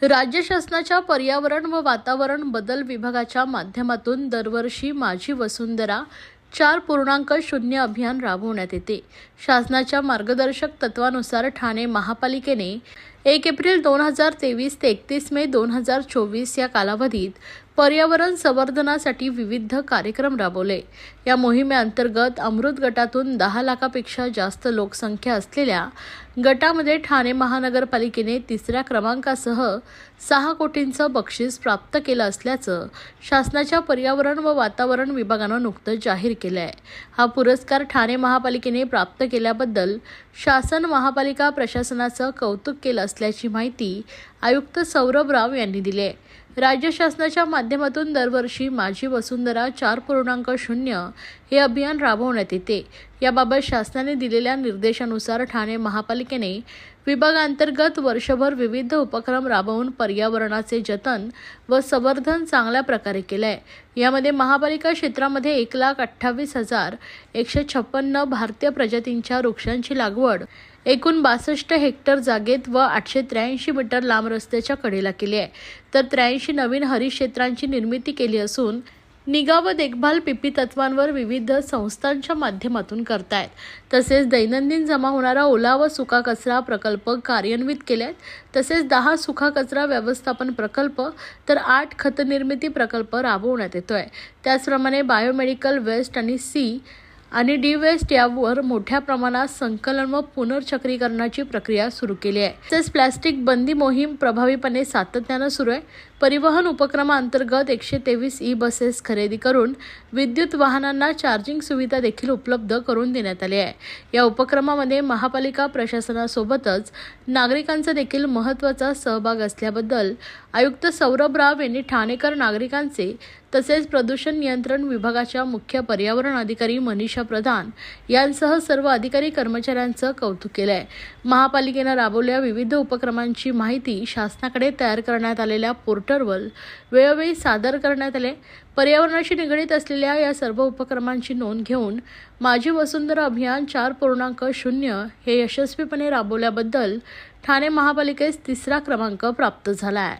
राज्य शासनाच्या पर्यावरण व वातावरण बदल विभागाच्या माध्यमातून दरवर्षी माझी वसुंधरा 4.0 अभियान राबवण्यात येते। शासनाच्या मार्गदर्शक तत्वानुसार ठाणे महापालिकेने 1 एप्रिल 2023 ते 31 मे 2024 या कालावधीत पर्यावरण संवर्धनासाठी विविध कार्यक्रम राबवले। या मोहिमेअंतर्गत अमृत गटातून 10 लाखापेक्षा जास्त लोकसंख्या असलेल्या गटामध्ये ठाणे महानगरपालिकेने 3ऱ्या क्रमांकासह 6 कोटींचं बक्षीस प्राप्त केलं असल्याचं शासनाच्या पर्यावरण व वातावरण विभागानं नुकतंच जाहीर केलं आहे। हा पुरस्कार ठाणे महापालिकेने प्राप्त केल्याबद्दल शासन महापालिका प्रशासनाचं कौतुक केलं असल्याची माहिती आयुक्त सौरभ राव यांनी दिली आहे। राज्य शासनाच्या माध्यमातून दरवर्षी माझी वसुंधरा 4.0 हे अभियान राबवण्यात येते। याबाबत शासनाने दिलेल्या निर्देशानुसार ठाणे महापालिकेने विभागांतर्गत वर्षभर विविध उपक्रम राबवून पर्यावरणाचे जतन व संवर्धन चांगल्या प्रकारे केले आहे। यामध्ये महापालिका क्षेत्रामध्ये 1,28,156 भारतीय प्रजातींच्या वृक्षांची लागवड एकूण 62 हेक्टर जागेत व 883 मीटर लांब रस्त्याच्या कडेला केली आहे। तर 83 नवीन हरित क्षेत्रांची निर्मिती केली असून निगा व देखभाल पीपी तत्वांवर विविध संस्थांच्या माध्यमातून करतायत। तसेच दैनंदिन जमा होणारा ओला व सुका कचरा प्रकल्प कार्यान्वित केले आहेत। तसेच 10 सुका कचरा व्यवस्थापन प्रकल्प तर 8 खत निर्मिती प्रकल्प राबवण्यात येतोय। त्याचप्रमाणे बायोमेडिकल वेस्ट आणि सी आणि डी वेस्ट यावर मोठ्या प्रमाणात संकलन व पुनर्चक्रीकरणाची प्रक्रिया सुरू केली आहे। तसेच प्लास्टिक बंदी मोहीम प्रभावीपणे सातत्याने सुरू आहे। परिवहन उपक्रमाअंतर्गत 123 ई बसेस खरेदी करून विद्युत वाहनांना चार्जिंग सुविधा देखील उपलब्ध करून देण्यात आली आहे। या उपक्रमामध्ये महापालिका प्रशासनासोबतच नागरिकांचा देखील महत्त्वाचा सहभाग असल्याबद्दल आयुक्त सौरभ राव यांनी ठाणेकर नागरिकांचे तसेच प्रदूषण नियंत्रण विभागाच्या मुख्य पर्यावरण अधिकारी मनीषा प्रधान यांसह सर्व अधिकारी कर्मचाऱ्यांचं कौतुक केलं आहे। महापालिकेने राबवलेल्या विविध उपक्रमांची माहिती शासनाकडे तयार करण्यात आलेल्या पोर्टलवर वेळोवेळी सादर करण्यात आले। पर्यावरणाशी निगडीत असलेल्या या सर्व उपक्रमांची नोंद घेऊन माझी वसुंधरा अभियान 4.0 हे यशस्वीपणे राबवल्याबद्दल ठाणे महापालिकेस 3रा क्रमांक प्राप्त झाला आहे।